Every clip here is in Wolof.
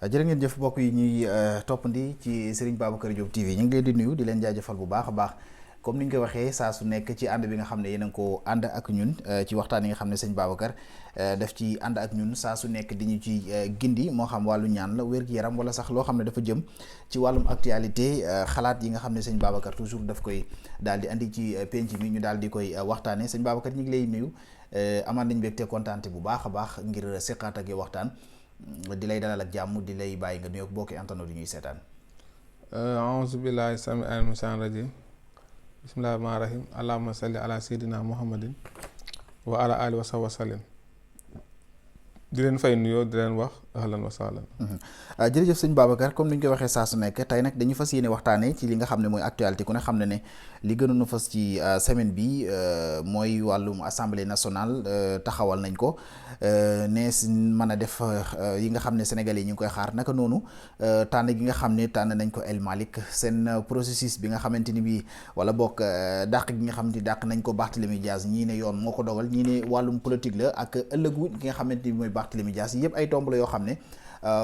jërë ngeen jëf mbokk yi ñuy toppandi ci Serigne Babacar Diop TV ñu ngi leen di nuyu di leen jaajëfal bu baax a baax comme ni ñu ko waxee saa su nekk ci ànd bi nga xam ne yéen a ngi ko ànd ak ñun ci waxtaan yi nga xam ne sëñ Babacar daf ci ànd ak ñun saa su nekk di ñu ci gindi moo xam wàllu ñaan la wér-gu-yaram wala sax loo xam ne dafa jëm ci wàllum actualité xalaat yi nga xam ne sëñ Babacar toujours daf koy daal di andi ci penc mi ñu daal di koy waxtaanee sëñ Babacar ñu ngi lay nuyu amaan nañ mbégte kontaante bu baax a baax ngir seqaat ak yow waxtaan. di lay dalal ak jàmm di lay bàyyi nga nuyoog bokki internet di ñuy seetaan aouzu billahi sami alim shan rajim bismillahi rahmani rahim allahumma salli ala sayyidina muhammadin wa ala alihi wa sahbihi wa sallim di leen fay nuyoo di leen wax ahlan wa sahlan jërëjëf sëñ Babacar comme ni ñu koy waxee saa su nekk tey nag dañu fas yéene waxtaanee ci li nga xam ne mooy actualité ku ne xam ne li gënoon a fas ci semaine bi mooy wàllum assemblée nationale taxawal nañ ko nees mën a def yi nga xam ne sénégalais yi ñu ngi koy xaar naka noonu tànn gi nga xam ne tànn nañ ko El Malick seen processus bi nga xamante ni bii wala bokk dàq gi nga xam ne dàq nañ ko Barthélémy Dias ñii ne yoon moo ko dogal ñii ne wàllum politique la ak ëllëgu ki nga xamante ni mooy Barthélémy Dias yëpp ay tomb la yoo xam ne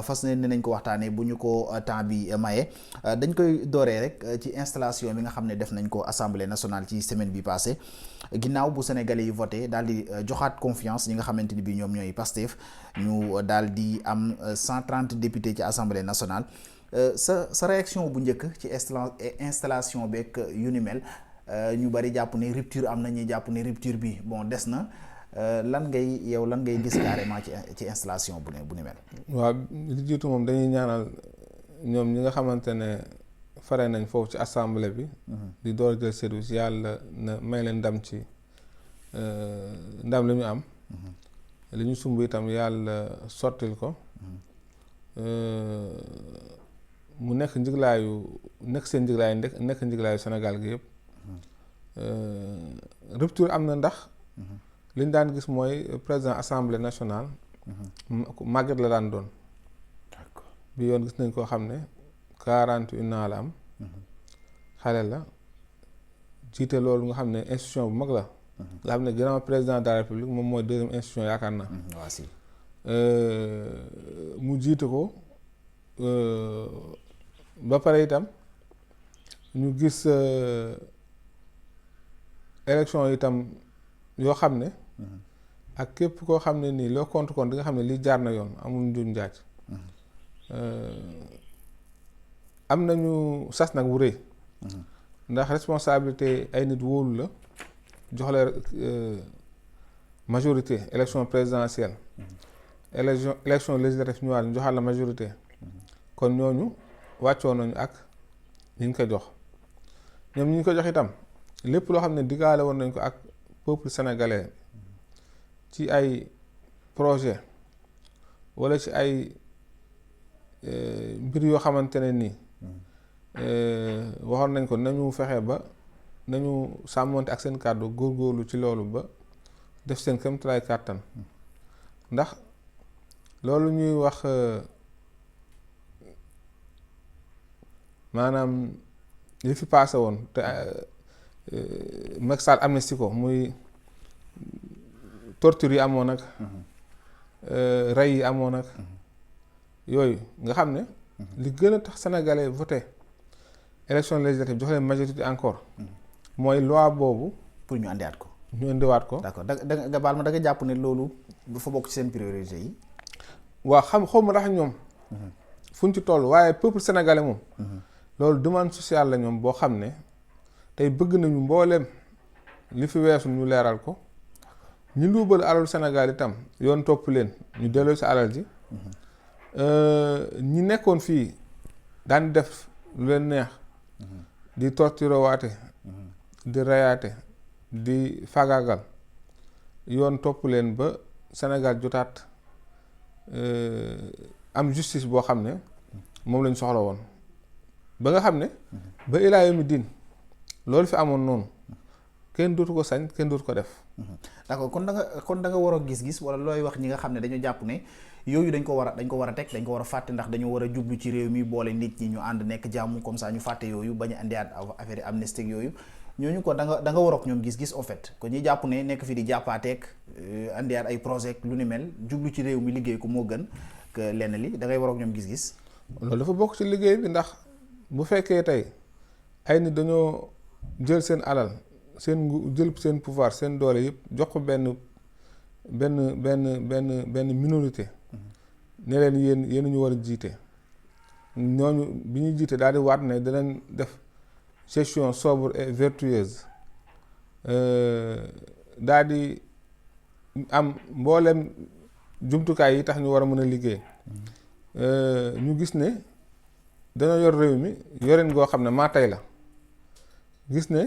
fas ne nañ ko waxtaanee bu ñu ko temps bi maye dañ koy dooree rek ci installation bi nga xam ne def nañ ko assemblée nationale ci semaine bi passé ginnaaw bu sénégalais yi voté daal di joxaat confiance ñi nga xamante ni bii ñoom ñooy Pastef ñu daal di am 130 députés ci assemblée nationale sa réaction bu njëkk ci installation beeg yu ni mel ñu bari jàpp ne rupture am na ñuy jàpp ne rupture bi bon des na. lan ngay gis carrément ci installation bu ni mel. waaw li jiitu moom dañuy ñaanal ñoom ñi nga xamante ne fare nañ foofu ci assemblée bi. di door jël service yàlla na may leen ndam ci ndam li ñu am. li ñu sumb itam yàlla sottil ko. mu nekk seen njëglaayu nekk njëglaayu Sénégal gi yëpp. rupture am na ndax. li ñu daan gis mooy président assemblée nationale. màgget la daan doon. bi yoon gis nañ koo xam ne 41 ans la am. xale la jiite loolu nga xam ne institution bu mag la. nga xam ne gannaaw président de la république moom mooy deuxième institution yaakaar naa. waaw si. mu jiite ko ba pare itam ñu gis élection itam yoo xam ne. ak képp koo xam ne nii loo compte di nga xam ne lii jaar na yoon amul njuñ njaaj am nañu sas nag wu rëy ndax responsabilité ay nit wóolu la jox la majorité élection présidentielle élection législative ñu ñu joxal la majorité kon ñooñu wàccoo nañu ak ñi ñu ko jox ñoom ñi ñu ko jox itam lépp loo xam ne diggaale woon nañ ko ak peuple sénégalais ci ay projet walla ci ay mbir yoo xamante ne nii waxoon nañ ko nañu fexe ba nañu sàmmonte ak seen kàddu góorgóorlu ci loolu ba def seen kéemtalaay kàttan ndax loolu ñuy wax maanaam li fi paase woon te Macky Sall amnistie ko muy torture yi amoon nag rey yi amoon nag yooyu nga xam ne li gën a tax sénégalais voté élection législative jox leen majorité encore mooy loi boobu pour ñu indiwaat ko d'accord da baal ma da nga jàpp ne loolu dafa bokk ci seen priorité yi waaw xaw ma ndax ñoom fu ñu ci toll waaye peuple sénégalais moom loolu demande sociale la ñoom boo xam ne tey bëgg nañu mbooleem li fi weesu ñu leeral ko ñi luubal alalu Sénégal itam yoon topp leen ñu delloo si alal ji ñi nekkoon fii daan def lu leen neex di torture waate di reyaate di fagaagal yoon topp leen ba Sénégal jotaat am justice boo xam ne moom lañ soxla woon ba nga xam ne ba ilaa yawmi diin loolu fi amoon noonu kenn dootu ko sañ kenn dootu ko def. d'accord kon da nga war a gis-gis wala looy wax ñi nga xam ne dañoo jàpp ne yooyu dañ ko war a teg dañ ko war a fàtte ndax dañoo war a jublu ci réew mi boole nit ñi ñu ànd nekk jàmm comme ça ñu fàtte yooyu bañ a indiwaat affaire yi amnistie yooyu ñooñu ko da nga war ak ñoom gis-gis en fait ko ñi jàpp ne nekk fi di jàppaateeg indiwaat ay projet lu ni mel jublu ci réew mi liggéey ko moo gën lenn li da ngay waroog ñoom gis-gis. loolu dafa bokk ci liggéey bi, ndax bu fekkee tey ay nit dañoo jël seen alal jël seen pouvoir seen doole yëpp jox ko benn minorité ne leen yéen ñu war a jiite, ñooñu bi ñuy jiite daal di waat ne danañ def gestion sobre et vertueuse, daal di am mboolem jumtukaay yi tax ñu war a mën a liggéey. ñu gis ne dañoo yor réew mi yoreen goo xam ne maa tey la, gis ne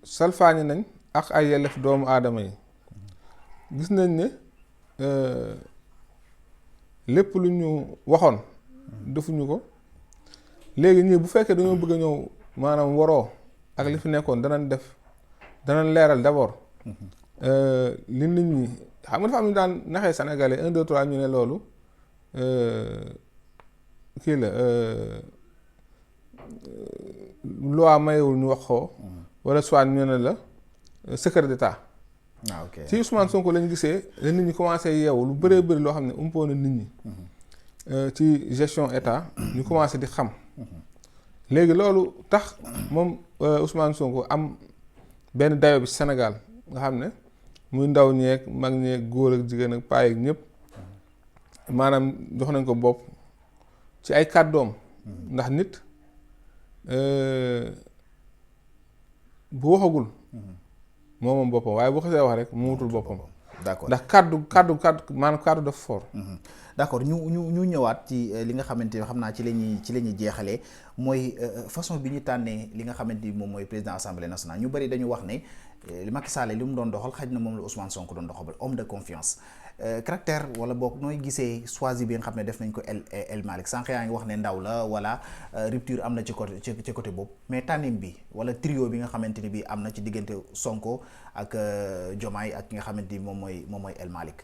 salfaañi nañ ak ay yelleef doomu aadama yi, gis nañ ne lépp lu ñu waxoon defuñu ko. léegi ñii bu fekkee dañoo bëgg a ñëw maanaam waroo ak li fi nekkoon danañ leeral d'abord li nit ñi xam nga dafa am ñu daan naxee sénégalais 1 2 3 ñu ne loolu kii la loi mayewul ñu wax ko wala soit ñu ne la secret d'état. ok ci Ousmane Sonko lañu gisee la nit ñi commencé yeewu lu bëree bëri loo xam ne umpoo na nit ñi ci gestion état ñu commencé di xam. léegi loolu tax moom Ousmane Sonko am benn dayo bi Sénégal nga xam ne muy ndaw ñeeg mag ñeeg góor ak jigéen ak paay ak ñëpp maanaam jox nañ ko bopp ci ay kàddoom. ndax nit bu waxagul moom boppam, waaye bu xasee wax rek mu wutul boppam. d'accord ndax kàddu maanaam kàddu dafa fort. d'accord ñu ñëwaat ci li nga xamante ni xam naa ci la ñuy jeexalee mooy façon bi ñu tànnee li nga xamante ni moom mooy président assemblée nationale. ñu bëri dañu wax ne Macky Sall li mu doon doxal xaj na moom la Ousmane Sonko doon doxal homme de confiance. caractère wala boog nooy gisee choisi bi nga xam ne def nañ ko El Malick sànq yaa ngi wax ne ndaw la wala rupture am na ci côté boobu, mais tànnin bi wala trio bi nga xamante ni bi am na ci diggante Sonko ak Diomaye ak ki nga xamante ni moom mooy El Malick.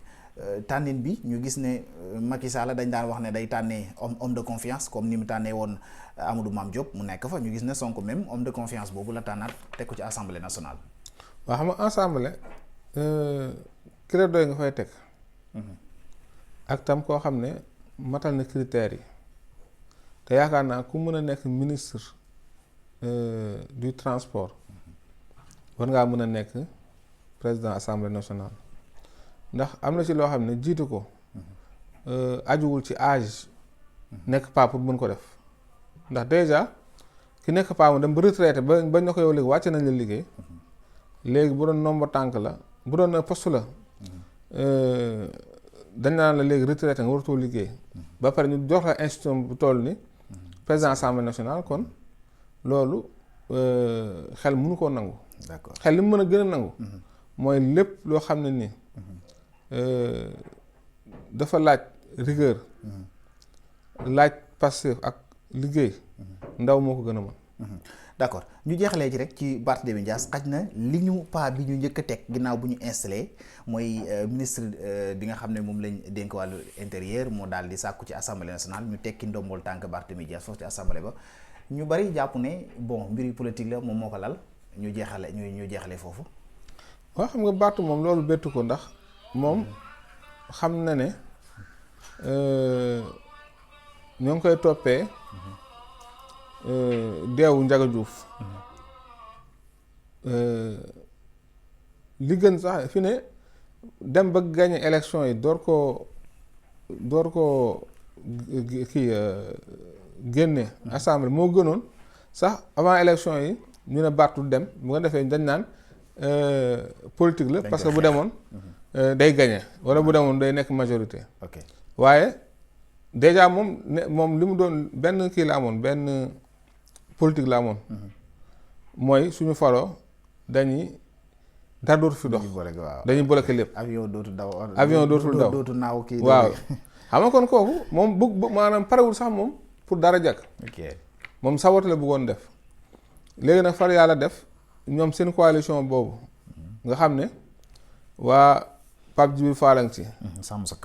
tànnin bi ñu gis ne Macky Sall dañ daan wax ne day tànnee homme de confiance comme ni mu tànnee woon Amadou Mame Diop mu nekk fa. ñu gis ne Sonko même homme de confiance boobu la tànnaat teg ko ci assemblée nationale. waaw xam nga assemblée ki la doy nga fay teg. ak tam koo xam ne matal na critères yi te yaakaar naa ku mën a nekk ministre du transport war ngaa mën a nekk président assemblée nationale. ndax am na ci loo xam ne jiitu ko ajuwul ci âge nekk paa pour mën ko def, ndax déjà ki nekk paa mu dem ba retraité ba ñu ko yow léegi wàcce nañ la liggéey, léegi bu doon nombre tànk la bu doon poste la dañ naan la léegi retraité nga waratoo liggéey ba pare ñu jox la institution bu toll ni président assemblée nationale. kon loolu xel mënu koo nangu. d'accord xel li mu mën a gën a nangu mooy lépp loo xam ne nii dafa laaj rigueur laaj passif ak liggéey ndaw moo ko gën a mën. d'accord ñu jeexalee ci rek ci Barthélémy Dias xaj na li ñu pas bi ñu njëkk a teg ginnaaw bu ñu installé mooy ministre bi nga xam ne moom lañ dénk wàllu intérieur moo daal di sàkku ci assemblée nationale ñu tekki ndombol tànk Barthélémy Dias foofu ci assemblée ba. ñu bari jàpp ne bon mbiri politique la moom moo ko lal ñu jeexale foofu. waaw xam nga Barth moom loolu bettu ko, ndax moom xam na ne ñoo ngi koy toppee deewu Ndiaga Diouf. li gën sax fi ne dem ba gagné élection yi door ko kii génne assemblée moo gënoon sax avant élection yi ñu ne Barth du dem bu nga defee dañ naan politique la parce que bu demoon day gagné wala bu demoon day nekk majorité. ok waaye déjà moom li mu doon benn kii la amoon benn politique la amoon. mooy suñu faloo dara dootu fi dox. dañuy bloqué lépp. avion dootul daw dootul naaw kii. waaw xam nga kon kooku moom bëgg maanaam parewul sax moom pour dara jàkk. moom sabote la bëggoon def. léegi nag far yàlla def ñoom seen coalition boobu nga xam ne waa Pape Djibril Fall ci. sàmm sa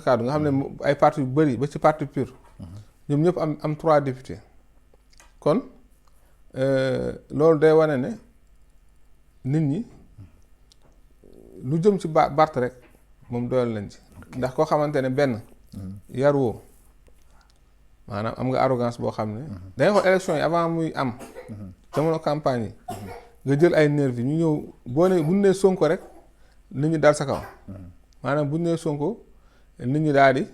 kàddu nga xam ne ay parti yu bëri ba ci parti pur. ñoom ñëpp am 3 députés. kon loolu day wane ne nit ñi lu jëm ci Barth rek moom doyal lañ ci ndax koo xamante ne benn yar woo maanaam am nga arrogance boo xam ne dangay xool élection yi avant muy am jamono campagne yi nga jël ay nervi ñu ñëw boo ne bu ñu nee Sonko rek nit ñi dal sa kaw maanaam bu ñu nee Sonko nit ñi daal di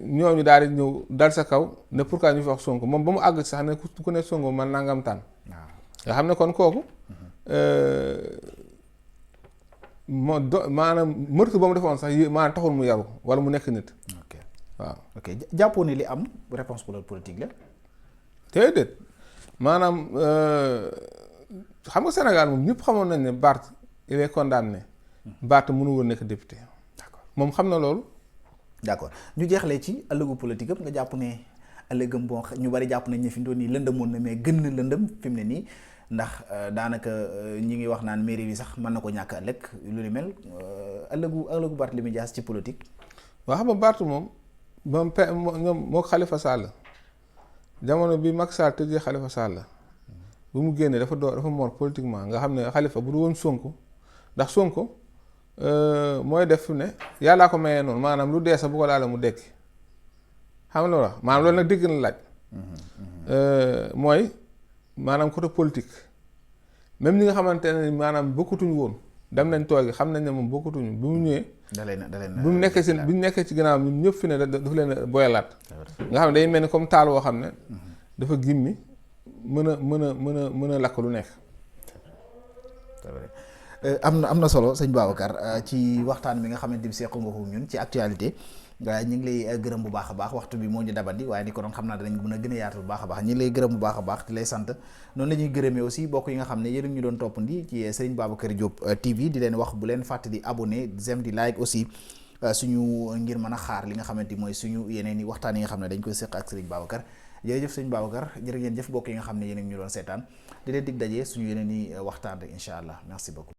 ñooñu daal di ñëw dal sa kaw ne pourquoi ñu fi wax Sonko moom ba mu àgg sax ne ku ne Sonko man nangam tànn nga xam ne kon kooku moo maanaam meurtre ba mu defoon sax maanaam taxul mu yaru wala mu nekk nit waaw. ok jàppoo ne li am réponse politique la. déedéet maanaam xam nga Sénégal moom ñëpp xamoon nañ ne Barth il est condamné. Barth mënu woon nekk député. d'accord moom xam na loolu. d'accord ñu jeexlee ci ëllëgu politique am nga jàpp ne ëllëgam bon ñu bari jàpp nañ ne fi mu toll nii lëndëmoon na mais gën na lëndëm fi mu ne nii ndax daanaka ñi ngi wax naan mairie bi sax mën na ko ñàkk ëllëg lu ni mel ëllëgu Barthélémy Dias ci politique. waaw xam nga Barth moom ñoom moo Khalifa Sall jamono bi Macky Sall tëjee Khalifa Sall bu mu génnee dafa mort politiquement nga xam ne Khalifa bu du woon Sonko ndax Sonko mooy def ne yàllaa ko mayee noonu maanaam lu dee sax bu ko laale mu dekki xam nga loolu maanaam loolu nag dégg na laaj mooy maanaam côté politique même ñi nga xamante ne maanaam bokkatuñu woon dem nañ toogi xam nañ ne moom bokkatuñu bi mu ñëwee bi mu nekkee bi ñu nekkee ci ginnaaw ñun ñëpp fi ne dafa leen boyalaat nga xam ne day mel ni comme taal woo xam ne dafa gimmi mën a lakk lu nekk. am na solo sëñ Babacar ci waxtaan bi nga xamante ni seq nga ko ñun ci actualité ñu ngi lay gërëm bu baax a baax waxtu bi moo ñu dabandi waaye ni ko doon xam naa danañ mën a gën a yaatu bu baax a baax ñu ngi lay gërëm bu baax a baax di lay sant noonu la ñuy gërëmee aussi bokk yi nga xam ne yéen ñu doon toppandi ci Serigne Babacar Diop TV di leen wax bu leen fàtte di abonné di j'aime di like aussi suñu ngir mën a xaar li nga xamante ni mooy suñu yeneen i waxtaan yi nga xam ne dañ koy seq ak Serigne Babacar jërëjëf sëñ Babacar jërë ngeen jëf bokk yi nga xam ne yéen ñu doon seetaan di leen dig daje suñu yeneen i waxtaan rek incha allah merci beaucoup